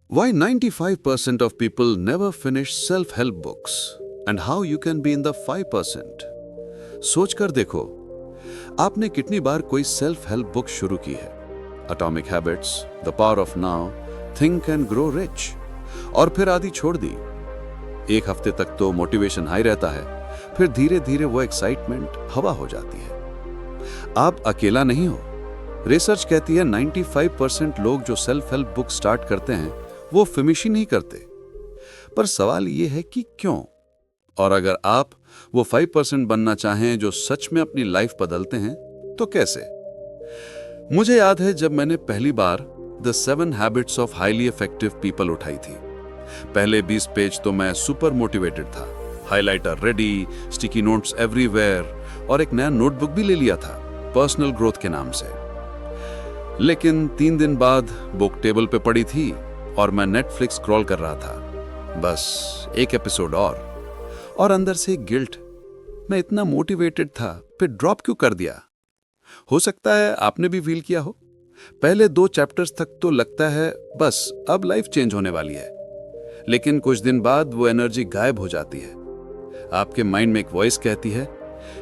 Why 95% of people never finish self-help books and how you can be in the 5%? सोच कर देखो, आपने कितनी बार कोई सेल्फ हेल्प बुक शुरू की है? Atomic habits, the power of now, think and grow rich, और फिर आधी छोड़ दी। एक हफ्ते तक तो मोटिवेशन हाई रहता है, फिर धीरे धीरे वो एक्साइटमेंट हवा हो जाती है। आप अकेला नहीं हो। रिसर्च कहती है 95% लोग जो सेल्फ हेल्प बुक स्टार्ट करते हैं वो फिनिश ही नहीं करते। पर सवाल ये है कि क्यों? और अगर आप वो 5% बनना चाहें जो सच में अपनी लाइफ बदलते हैं, तो कैसे? मुझे याद है जब मैंने पहली बार the 7 habits of highly effective people उठाई थी। पहले 20 पेज तो मैं सुपर मोटिवेटेड था, highlighter ready, sticky notes everywhere, और एक नया नोटबुक भी ले लिया था पर्सनल ग्रोथ के नाम से। लेकिन 3 दिन बाद बुक टेबल पे पड़ी थी और मैं नेटफ्लिक्स स्क्रॉल कर रहा था, बस एक एपिसोड और अंदर से गिल्ट। मैं इतना मोटिवेटेड था, फिर ड्रॉप क्यों कर दिया? हो सकता है आपने भी फील किया हो। पहले 2 चैप्टर्स तक तो लगता है बस अब लाइफ चेंज होने वाली है, लेकिन कुछ दिन बाद वो एनर्जी गायब हो जाती है। आपके माइंड में एक वॉइस कहती है,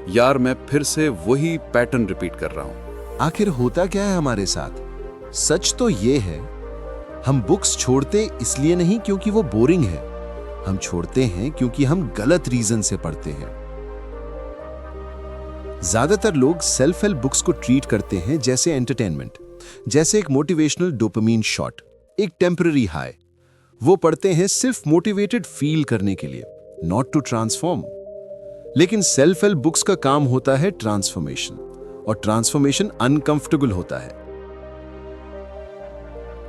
यार मैं फिर से वही पैटर्न रिपीट कर रहा हूं। आखिर होता क्या है हमारे साथ? सच तो ये है, हम बुक्स छोड़ते इसलिए नहीं क्योंकि वो बोरिंग है, हम छोड़ते हैं क्योंकि हम गलत रीजन से पढ़ते हैं। ज्यादातर लोग सेल्फ हेल्प बुक्स को ट्रीट करते हैं जैसे एंटरटेनमेंट, जैसे एक मोटिवेशनल डोपामीन शॉट, एक टेम्पररी हाई। वो पढ़ते हैं सिर्फ मोटिवेटेड फील करने के लिए, नॉट टू ट्रांसफॉर्म। लेकिन सेल्फ हेल्प बुक्स का काम होता है ट्रांसफॉर्मेशन, और ट्रांसफॉर्मेशन अनकंफर्टेबल होता है।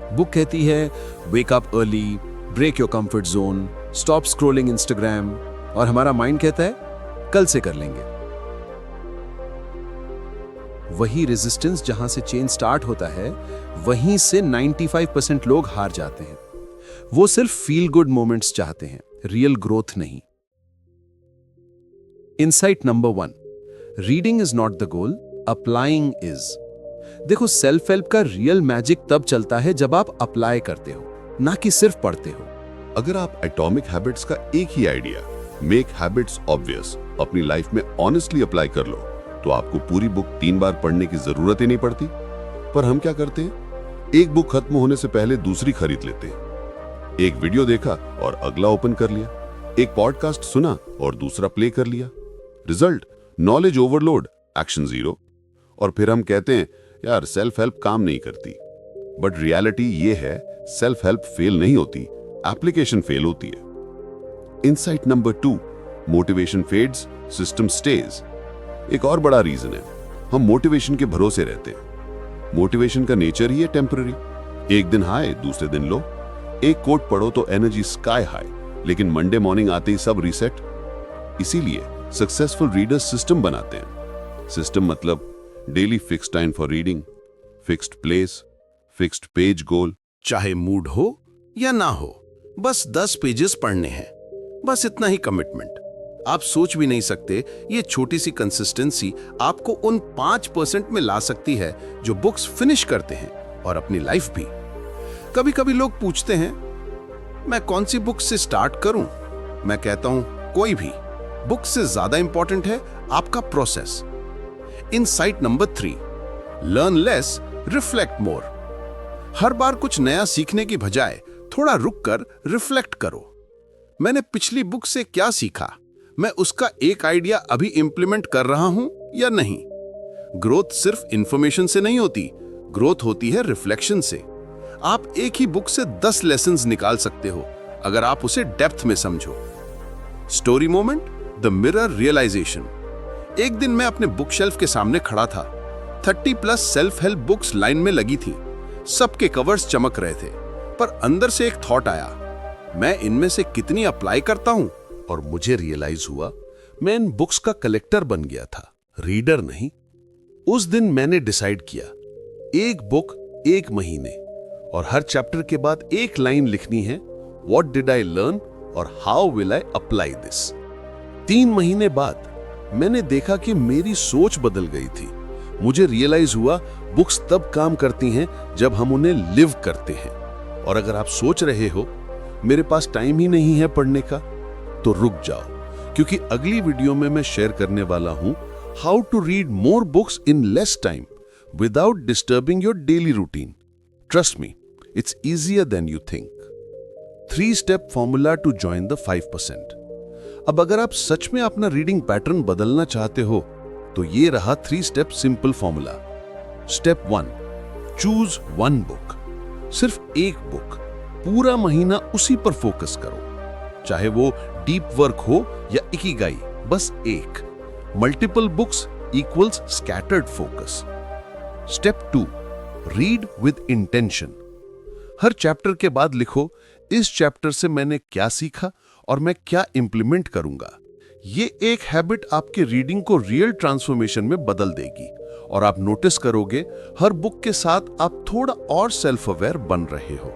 बुक कहती है wake up early, break your comfort zone, stop scrolling Instagram, और हमारा माइंड कहता है कल से कर लेंगे। वही रेजिस्टेंस जहां से चेंज स्टार्ट होता है, वहीं से 95% लोग हार जाते हैं। वो सिर्फ फील गुड मोमेंट्स चाहते हैं, रियल ग्रोथ नहीं। Insight number 1, reading is not the goal, applying is. देखो, सेल्फ हेल्प का रियल मैजिक तब चलता है जब आप अप्लाई करते हो, ना कि सिर्फ पढ़ते हो। अगर आप एटॉमिक हैबिट्स का एक ही आइडिया, मेक हैबिट्स ऑब्वियस, अपनी लाइफ में ऑनेस्टली अप्लाई कर लो, तो आपको पूरी बुक 3 बार पढ़ने की जरूरत ही नहीं पड़ती। पर हम क्या करते हैं? एक बुक खत्म होने से पहले दूसरी खरीद लेते हैं। एक वीडियो देखा और अगला ओपन कर लिया, एक पॉडकास्ट सुना और दूसरा प्ले कर लिया। Result, knowledge overload, action zero. और फिर हम कहते हैं यार सेल्फ हेल्प काम नहीं करती। बट रियलिटी ये है, सेल्फ हेल्प फेल नहीं होती, एप्लीकेशन फेल होती है। Insight number 2, motivation fades, system stage. एक और बड़ा रीजन है, हम मोटिवेशन के भरोसे रहते हैं। मोटिवेशन का नेचर ही है टेम्पररी, एक दिन हाई, दूसरे दिन लो। एक कोट पढ़ो तो एनर्जी स्काई हाई, लेकिन मंडे मॉर्निंग आते ही सब रीसेट। इसीलिए सक्सेसफुल रीडर्स सिस्टम बनाते हैं। सिस्टम मतलब daily fixed time for reading, fixed place, fixed page goal. चाहे मूड हो या ना हो, बस 10 पेजेस पढ़ने हैं, बस इतना ही कमिटमेंट। आप सोच भी नहीं सकते ये छोटी सी कंसिस्टेंसी आपको उन 5% में ला सकती है जो बुक्स फिनिश करते हैं, और अपनी लाइफ भी। कभी कभी लोग पूछते हैं मैं कौन सी बुक से स्टार्ट करूं? मैं कहता हूं कोई भी। बुक से ज्यादा इंपॉर्टेंट है आपका process. Insight number 3, learn less, reflect more. हर बार कुछ नया सीखने की बजाय थोड़ा रुककर रिफ्लेक्ट करो। मैंने पिछली बुक से क्या सीखा? मैं उसका एक आइडिया अभी इंप्लीमेंट कर रहा हूं या नहीं? ग्रोथ सिर्फ इंफॉर्मेशन से नहीं होती, ग्रोथ होती है रिफ्लेक्शन से। आप एक ही बुक से 10 लेसन्स निकाल सकते हो अगर आप उसे डेप्थ में समझो। Story moment, the mirror realization. एक दिन मैं अपने बुक शेल्फ के सामने खड़ा था। 30+ सेल्फ हेल्प बुक्स लाइन में लगी थी, सबके कवर्स चमक रहे थे, पर अंदर से एक थॉट आया, मैं इनमें से कितनी अप्लाई करता हूं? और मुझे रियलाइज हुआ मैं इन बुक्स का कलेक्टर बन गया था, रीडर नहीं। उस दिन मैंने डिसाइड किया, एक बुक 1 महीने, और हर चैप्टर के बाद एक लाइन लिखनी है, व्हाट डिड आई लर्न और how will I apply this. 3 महीने बाद मैंने देखा कि मेरी सोच बदल गई थी। मुझे रियलाइज हुआ बुक्स तब काम करती हैं जब हम उन्हें लिव करते हैं, और अगर आप सोच रहे हो मेरे पास टाइम ही नहीं है पढ़ने का, तो रुक जाओ, क्योंकि अगली वीडियो में मैं शेयर करने वाला हूं how to read more books in less time without disturbing your daily routine. Trust me, it's easier than you think. 3-step formula to join the 5%। अब अगर आप सच में अपना रीडिंग पैटर्न बदलना चाहते हो तो ये रहा 3-step simple formula. Step 1, choose 1 book. सिर्फ एक बुक, पूरा महीना उसी पर फोकस करो, चाहे वो डीप वर्क हो या इकिगाई, बस एक। Multiple books equals scattered focus. Step 2, read with intention. Her chapter के बाद लिखो, इस चैप्टर से मैंने क्या सीखा और मैं क्या इंप्लीमेंट करूंगा। ये एक हैबिट आपके रीडिंग को रियल ट्रांसफॉर्मेशन में बदल देगी और आप नोटिस करोगे हर बुक के साथ आप थोड़ा और सेल्फ अवेयर बन रहे हो।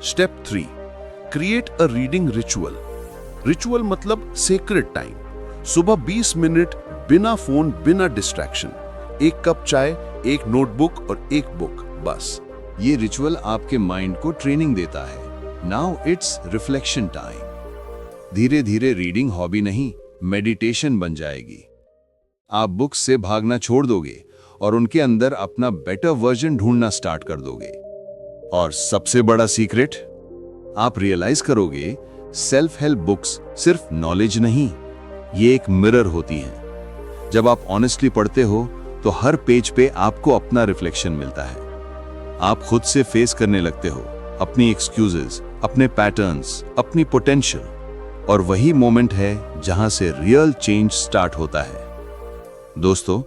Step 3, create a reading ritual. Ritual मतलब सेक्रेड टाइम। सुबह 20 मिनट बिना फोन, बिना डिस्ट्रैक्शन, 1 कप चाय, 1 नोटबुक और 1 बुक, बस। ये रिचुअल आपके माइंड को ट्रेनिंग देता है। Now it's reflection time. धीरे धीरे रीडिंग हॉबी नहीं, मेडिटेशन बन जाएगी। आप बुक्स से भागना छोड़ दोगे और उनके अंदर अपना बेटर वर्जन ढूंढना स्टार्ट कर दोगे। और सबसे बड़ा सीक्रेट, आप रियलाइज करोगे सेल्फ हेल्प बुक्स सिर्फ नॉलेज नहीं, ये एक मिरर होती हैं। जब आप ऑनेस्टली पढ़ते हो तो हर पेज पे आपको अपना रिफ्लेक्शन मिलता है। आप खुद से फेस करने लगते हो अपनी एक्सक्यूजेस, अपने पैटर्न्स, अपनी पोटेंशियल, और वही मोमेंट है जहां से रियल चेंज स्टार्ट होता है। दोस्तों,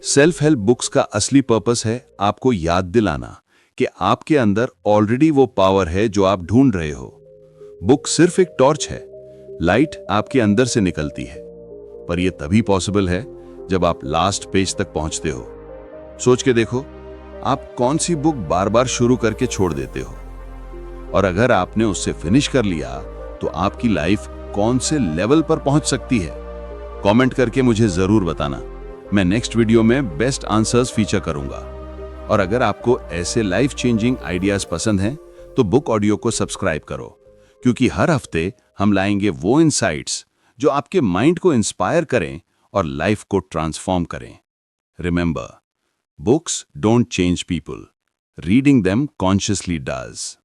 सेल्फ हेल्प बुक्स का असली पर्पस है आपको याद दिलाना कि आपके अंदर ऑलरेडी वो पावर है जो आप ढूंढ रहे हो। बुक सिर्फ एक टॉर्च है, लाइट आपके अंदर से निकलती है, पर यह तभी पॉसिबल है जब आप लास्ट पेज तक पहुंचते हो। सोच के देखो, आप कौन सी बुक बार बार शुरू करके छोड़ देते हो, और अगर आपने उससे फिनिश कर लिया तो आपकी लाइफ कौन से लेवल पर पहुंच सकती है। कमेंट करके मुझे जरूर बताना। मैं नेक्स्ट वीडियो में बेस्ट आंसर्स फीचर करूंगा। और अगर आपको ऐसे लाइफ चेंजिंग आइडियाज पसंद हैं तो बुक ऑडियो को सब्सक्राइब करो, क्योंकि हर हफ्ते हम लाएंगे वो इनसाइट्स जो आपके माइंड को इंस्पायर करें और लाइफ को ट्रांसफॉर्म करें। Remember, books don't change people, reading them consciously does.